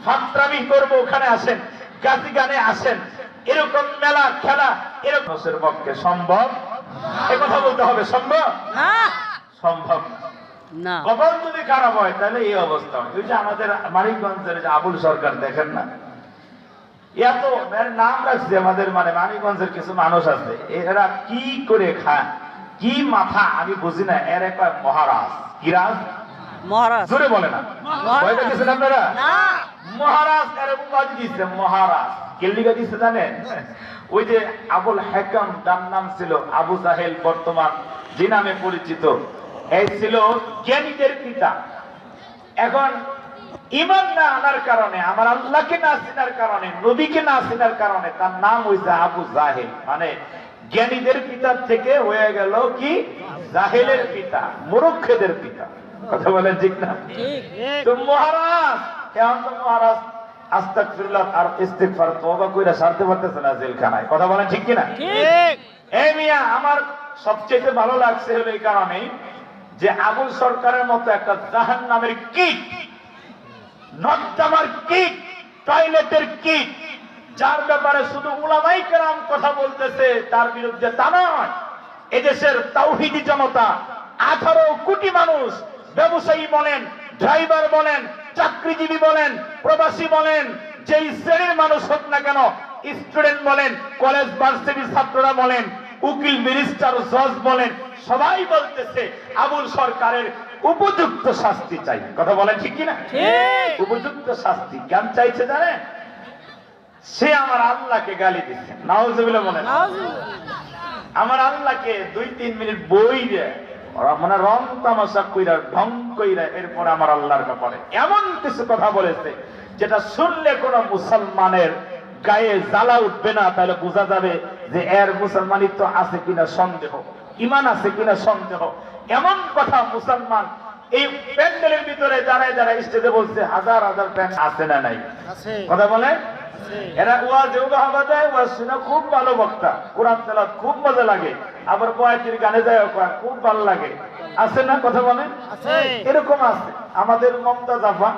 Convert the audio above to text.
ফাত্রামি করবো ওখানে আসেন, গাছি গানে আসেন, এরকম মেলা খেলা এরকম পক্ষে সম্ভব? এই কথা বলতে হবে, সম্ভব না, সম্ভব না। কপাল যদি খারাপ হয় তাহলে এই অবস্থা হয়। ওই যে আমাদের মানিকগঞ্জের যে আবুল সরকার দেখেন না, এত নাম রাখছে আমাদের, মানে মানিকগঞ্জের কিছু মানুষ আছে, এরা কি করে খায়, কি মাথা আমি বুঝি না। এর একটা মহারাজ, কি রাজ? মহারাজ। জোরে বলে না, ভয় দেখেছেন আপনারা? মহারাজ এর উপাধি দিচ্ছে মহারাজ। কেল্লিগা দিচ্ছে জানেন? ওই যে আবুল হাকাম, তার নাম ছিল আবু জাহেল, বর্তমান যে নামে পরিচিত, এই ছিল জ্ঞানীদের পিতা। এখন ঈমান না আনার কারণে, আমার আল্লাহকে না চিনার কারণে, নবীকে না চিনার কারণে তার নাম হইছে আবু জাহেল। মানে জ্ঞানীদের পিতার থেকে হয়ে গেল কি জাহেলের পিতা, মূর্খদের পিতা। কথা বলেন ঠিক না? তো মহারাজ, এখন তো মহারাজ আস্তাগফিরুল্লাহ আর ইস্তিগফার তওবা কইরা সারতে পারতেছে না জেলখানায়। কথা বলেন ঠিক কি না? ঠিক। এই মিয়া, আমার সবচেয়ে ভালো লাগছে হলো এই কারণে যে আবুল সরকারের মতো একটা জাহান্নামের কীট, নর্দমার কীট, টয়লেটের কীট, যার ব্যাপারে শুধু উলামায়ে কেরাম কথা বলতেছে, তার বিরুদ্ধে তা নয়, এদেশের তাওহীদি জনতা 18 কোটি মানুষ, ব্যবসায়ী বলেন, ড্রাইভার বলেন, চাকরিজীবী বলেন, প্রবাসী বলেন, যেই শ্রেণীর মানুষ হোক না কেন, স্টুডেন্ট বলেন, কলেজ ভার্সিটির ছাত্ররা বলেন, উকিল, মিনিস্টার, জজ বলেন, সবাই বলতেছে আবুল সরকারের উপযুক্ত শাস্তি চাই। কথা বলেন ঠিক কিনা? উপযুক্ত শাস্তি কেন চাইছে জানেন? সে আমার আল্লাহকে গালি দিচ্ছে। নাউজুবিল্লাহ বলেন। আমার আল্লাহকে 2-3 মিনিট বই দেয়, মানে রং তামাশা কইরা, ঢং কইরা, এরপর আমার আল্লাহর ব্যাপারে এমন কিছু কথা বলেছে যেটা শুনলে কোন মুসলমানের গায়ে জ্বালা উঠবে না। তাহলে বোঝা যাবে যে এর মুসলমানিত্ব আছে কিনা সন্দেহ, ঈমান আছে কিনা সন্দেহ। এমন কথা মুসলমান এই প্যান্ডেলের ভিতরে যারা যারা স্টেজে বলছে, হাজার হাজার প্যান্ড আছে না নাই? কথা বলে এরা ওয়াজে উবাহা দেয়, ওয়াজ শুনে খুব ভালো বক্তা, কোরআন তেলাওয়াত খুব মজা লাগে, আবার বয়াতির গানে যায় খুব ভালো লাগে, আছে না? কথা বলে এরকম আছে। আমাদের মমতাজ আফা